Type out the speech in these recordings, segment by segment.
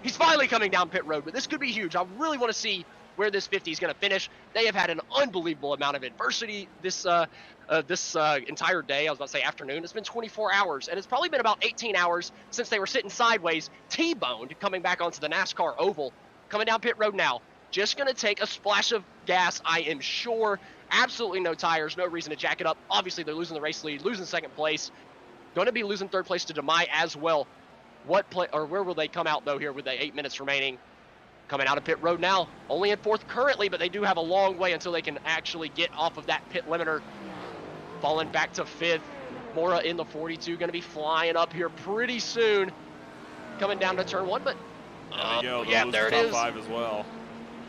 He's finally coming down pit road, but this could be huge. I really want to see where this 50 is going to finish. They have had an unbelievable amount of adversity this entire day. I was about to say afternoon. It's been 24 hours, and it's probably been about 18 hours since they were sitting sideways, T-boned, coming back onto the NASCAR oval. Coming down pit road now. Just going to take a splash of gas, I am sure. Absolutely no tires, no reason to jack it up. Obviously, they're losing the race lead, losing second place. Going to be losing third place to Demai as well. Where will they come out, though, here with the 8 minutes remaining? Coming out of pit road now. Only in fourth currently, but they do have a long way until they can actually get off of that pit limiter. Falling back to fifth. Mora in the 42, going to be flying up here pretty soon. Coming down to turn one, but yeah, there it is. Top 5 as well.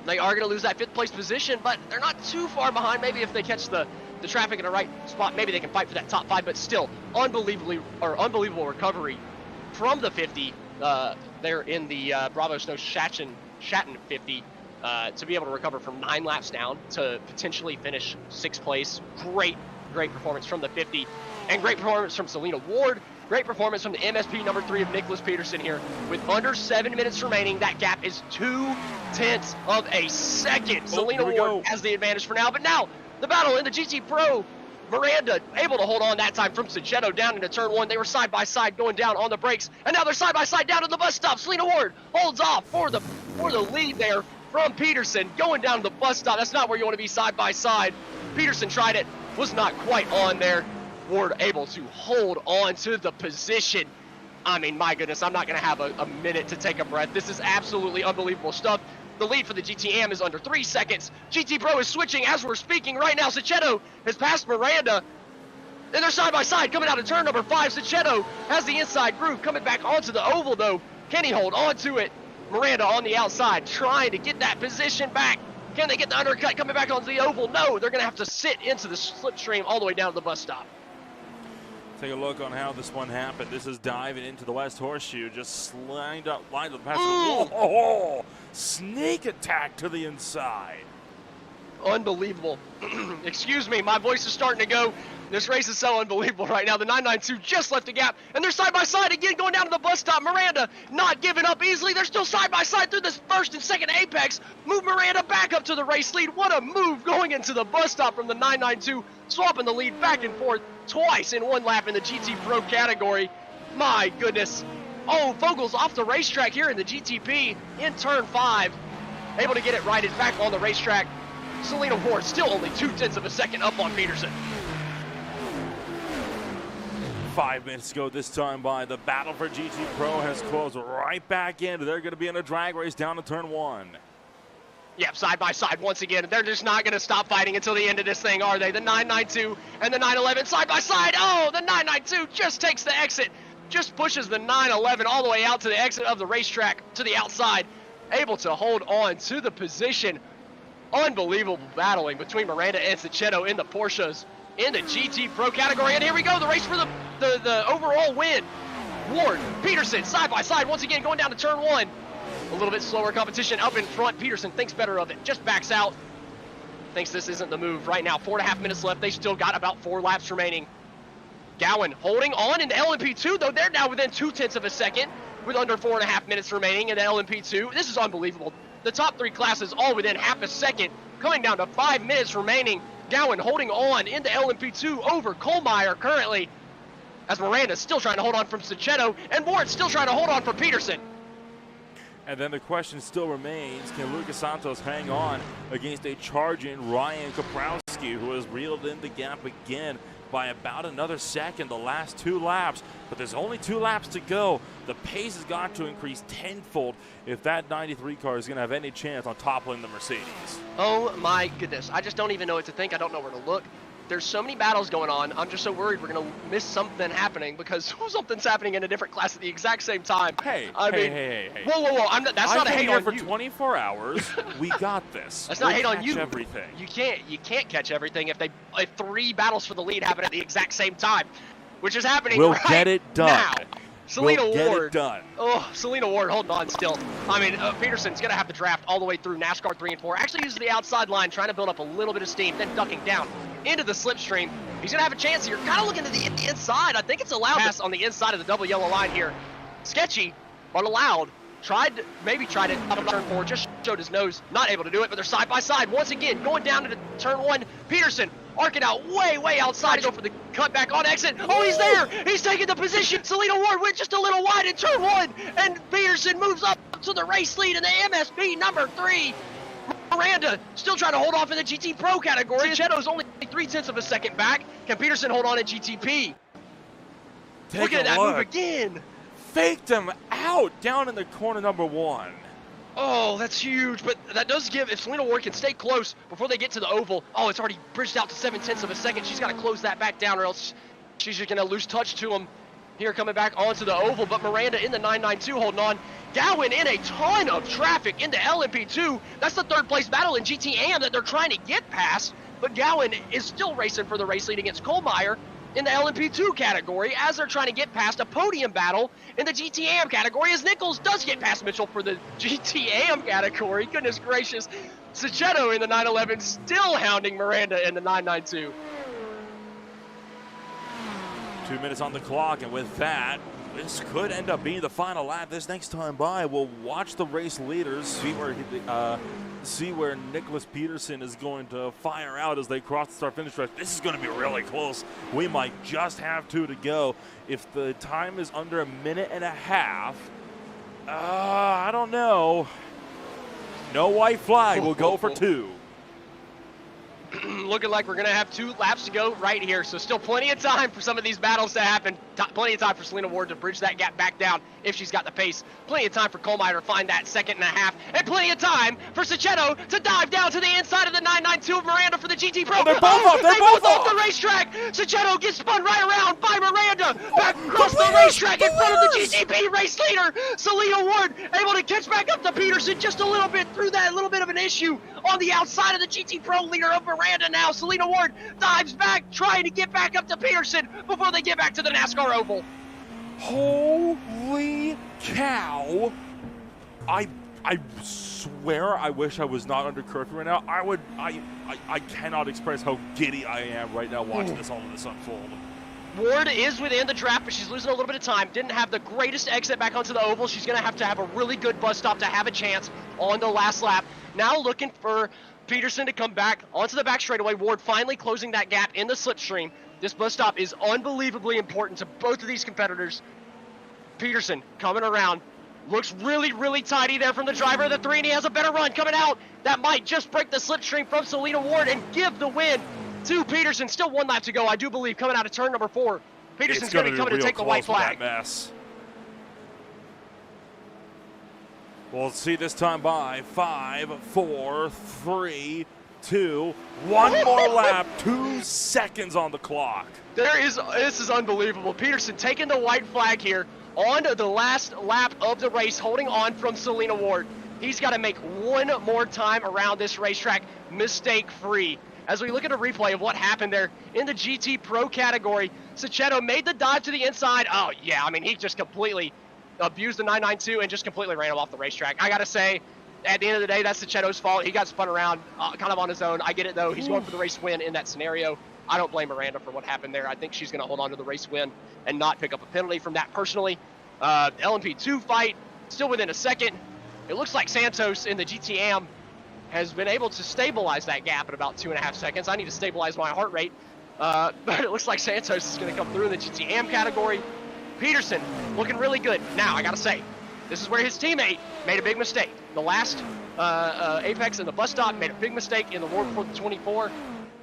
They are going to lose that fifth place position, but they're not too far behind. Maybe if they catch the traffic in the right spot, maybe they can fight for that top 5, but still unbelievable recovery from the 50 there in the Bravo Snow Shatton 50 to be able to recover from 9 laps down to potentially finish 6th place. Great performance from the 50, and great performance from Selena Ward. Great performance from the MSP number 3 of Nicholas Peterson here. With under 7 minutes remaining, that gap is 0.2 of a second. Selena Ward has the advantage for now, but now the battle in the GT Pro. Miranda able to hold on that time from Sachetto down into turn 1. They were side by side going down on the brakes, and now they're side by side down to the bus stop. Selena Ward holds off for the lead there from Peterson going down to the bus stop. That's not where you want to be side by side. Peterson tried it, was not quite on there. Ward able to hold on to the position. I mean, my goodness, I'm not going to have a minute to take a breath. This is absolutely unbelievable stuff. The lead for the GTM is under 3 seconds. GT Pro is switching as we're speaking right now. Sachetto has passed Miranda, and they're side by side coming out of turn number 5. Sachetto has the inside groove coming back onto the oval, though. Can he hold on to it? Miranda on the outside trying to get that position back. Can they get the undercut coming back onto the oval? No, they're going to have to sit into the slipstream all the way down to the bus stop. Take a look on how this one happened. This is diving into the West Horseshoe, just lined up the pass. Oh, sneak attack to the inside. Unbelievable. Excuse me, my voice is starting to go. This race is so unbelievable right now. The 992 just left the gap, and they're side by side again going down to the bus stop. Miranda not giving up easily. They're still side by side through this first and second apex. Move Miranda back up to the race lead. What a move going into the bus stop from the 992, swapping the lead back and forth twice in one lap in the GT Pro category. My goodness. Oh, Vogel's off the racetrack here in the GTP in turn 5. Able to get it righted back on the racetrack. Selena Ward still only 0.2 of a second up on Peterson. 5 minutes ago this time by. The battle for GT Pro has closed right back in. They're going to be in a drag race down to turn 1. Yep, side by side once again. They're just not going to stop fighting until the end of this thing, are they? The 992 and the 911 side by side. Oh, the 992 just takes the exit. Just pushes the 911 all the way out to the exit of the racetrack to the outside. Able to hold on to the position. Unbelievable battling between Miranda and Sachetto in the Porsches in the GT Pro category. And here we go, the race for the overall win. Ward, Peterson, side by side once again going down to turn 1. A little bit slower competition up in front. Peterson thinks better of it, just backs out. Thinks this isn't the move. Right now, 4.5 minutes left. They still got about 4 laps remaining. Gowan holding on in the LMP2, though they're now within 0.2 of a second with under 4.5 minutes remaining in the LMP2. This is unbelievable. The top 3 classes all within half a second, coming down to 5 minutes remaining. Gowan holding on in the LMP2 over Kohlmeyer currently, as Miranda's still trying to hold on from Sachetto, and Ward's still trying to hold on from Peterson. And then the question still remains, can Lucas Santos hang on against a charging Ryan Kaprowski, who has reeled in the gap again by about another second the last 2 laps. But there's only 2 laps to go. The pace has got to increase tenfold if that 93 car is going to have any chance on toppling the Mercedes. Oh my goodness. I just don't even know what to think. I don't know where to look. There's so many battles going on. I'm just so worried we're going to miss something happening because something's happening in a different class at the exact same time. Hey. Whoa. That's not a hate on you. you. For 24 hours. We got this. That's not hate on you. Everything. You can't catch everything if 3 battles for the lead happen at the exact same time, which is happening we'll right get it done. now. Selena we'll get Ward. It done. Oh, Selena Ward holding on still. I mean, Peterson's going to have the draft all the way through NASCAR 3 and 4. Actually uses the outside line, trying to build up a little bit of steam, then ducking down into the slipstream. He's going to have a chance here. Kind of looking to the inside. I think it's allowed pass on the inside of the double yellow line here. Sketchy, but allowed. maybe tried it out of turn 4, just showed his nose, not able to do it, but they're side by side once again, going down into turn 1. Peterson arcing out way outside to go for the cutback on exit. Oh, he's there! He's taking the position. Selena Ward went just a little wide in turn 1, and Peterson moves up to the race lead in the MSP number 3. Miranda still trying to hold off in the GT Pro category. Chetto's only 0.3 of a second back. Can Peterson hold on in GTP? Look at that move again. Faked him out down in the corner number 1. Oh, that's huge, but that does give, if Selena Ward can stay close before they get to the oval, oh, it's already bridged out to 0.7 of a second. She's got to close that back down or else she's just going to lose touch to him here coming back onto the oval. But Miranda in the 992 holding on. Gowan in a ton of traffic into LMP2. That's the third place battle in GTAM that they're trying to get past, but Gowan is still racing for the race lead against Kohlmeyer in the LMP2 category as they're trying to get past a podium battle in the GTAM category as Nichols does get past Mitchell for the GTAM category. Goodness gracious. Sachetto in the 911 still hounding Miranda in the 992. 2 minutes on the clock, and with that, this could end up being the final lap. This next time by, we'll watch the race leaders, see where Nicholas Peterson is going to fire out as they cross the start-finish stretch. This is going to be really close. We might just have 2 to go. If the time is under 1.5 minutes, I don't know. No white flag. We'll go for 2. Looking like we're going to have 2 laps to go right here, so still plenty of time for some of these battles to happen. Plenty of time for Selena Ward to bridge that gap back down if she's got the pace. Plenty of time for Kohlmeyer to find that 1.5 seconds, and plenty of time for Sachetto to dive down to the inside of the 992 of Miranda for the GT Pro. Oh, they're both off! They're both off the racetrack! Sachetto gets spun right around by Miranda, back across the racetrack in front of the GTP race leader. Selena Ward able to catch back up to Peterson just a little bit through that little bit of an issue on the outside of the GT Pro leader of Miranda now. Selena Ward dives back, trying to get back up to Peterson before they get back to the NASCAR oval. Holy cow. I swear I wish I was not under curfew right now. I cannot express how giddy I am right now watching all of this unfold. Ward is within the draft, but she's losing a little bit of time. Didn't have the greatest exit back onto the oval. She's going to have a really good bus stop to have a chance on the last lap. Now looking for Peterson to come back onto the back straightaway. Ward finally closing that gap in the slipstream. This bus stop is unbelievably important to both of these competitors. Peterson coming around. Looks really tidy there from the driver of the 3, and he has a better run coming out. That might just break the slipstream from Selena Ward and give the win to Peterson. Still 1 lap to go, I do believe, coming out of turn number 4. Peterson's going to be coming to take the white flag. Mess. We'll see this time by 5, 4, 3, 2, 1 more lap, 2 seconds on the clock. This is unbelievable. Peterson taking the white flag here on the last lap of the race, holding on from Selena Ward. He's got to make 1 more time around this racetrack, mistake-free. As we look at a replay of what happened there in the GT Pro category, Sachetto made the dive to the inside. Oh, yeah, I mean, he just completely abused the 992 and just completely ran him off the racetrack. I got to say, at the end of the day, that's Sachetto's fault. He got spun around kind of on his own. I get it, though. He's going for the race win in that scenario. I don't blame Miranda for what happened there. I think she's going to hold on to the race win and not pick up a penalty from that personally. LMP2 fight, still within a second. It looks like Santos in the GTAM has been able to stabilize that gap at about 2.5 seconds. I need to stabilize my heart rate. But it looks like Santos is going to come through in the GTAM category. Peterson looking really good. Now, I got to say, this is where his teammate made a big mistake. The last Apex in the bus stop made a big mistake in the World for the 24.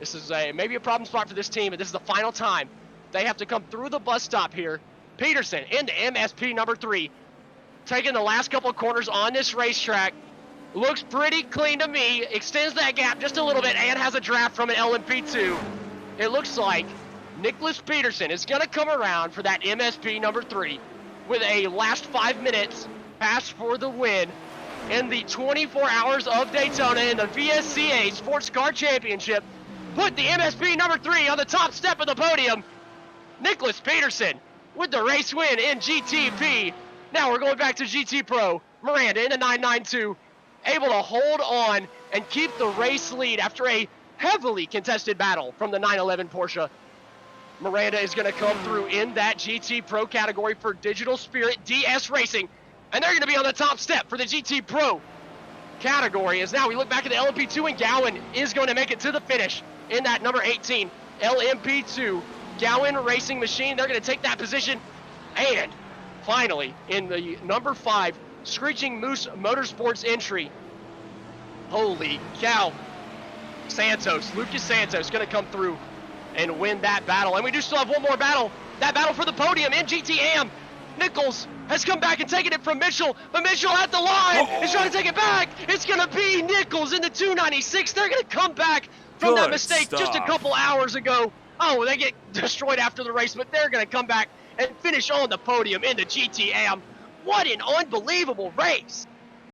This is maybe a problem spot for this team, and this is the final time they have to come through the bus stop here. Peterson into MSP number 3, taking the last couple of corners on this racetrack. Looks pretty clean to me. Extends that gap just a little bit and has a draft from an LMP2. It looks like Nicholas Peterson is going to come around for that MSP number 3 with a last 5 minutes pass for the win in the 24 Hours of Daytona in the VSCA Sports Car Championship. Put the MSP number 3 on the top step of the podium. Nicholas Peterson with the race win in GTP. Now we're going back to GT Pro. Miranda in the 992, able to hold on and keep the race lead after a heavily contested battle from the 911 Porsche. Miranda is going to come through in that GT Pro category for Digital Spirit DS Racing. And they're going to be on the top step for the GT Pro category. As now we look back at the LMP2, and Gowan is going to make it to the finish in that number 18 LMP2 Gowan Racing Machine. They're going to take that position. And finally, in the number 5 Screeching Moose Motorsports entry, holy cow, Lucas Santos going to come through and win that battle. And we do still have one more battle, that battle for the podium in GTM. Nichols has come back and taken it from Mitchell, but Mitchell at the line is trying to take it back. It's going to be Nichols in the 296. They're going to come back from that mistake just a couple hours ago. Oh, they get destroyed after the race, but they're going to come back and finish on the podium in the GTM. What an unbelievable race.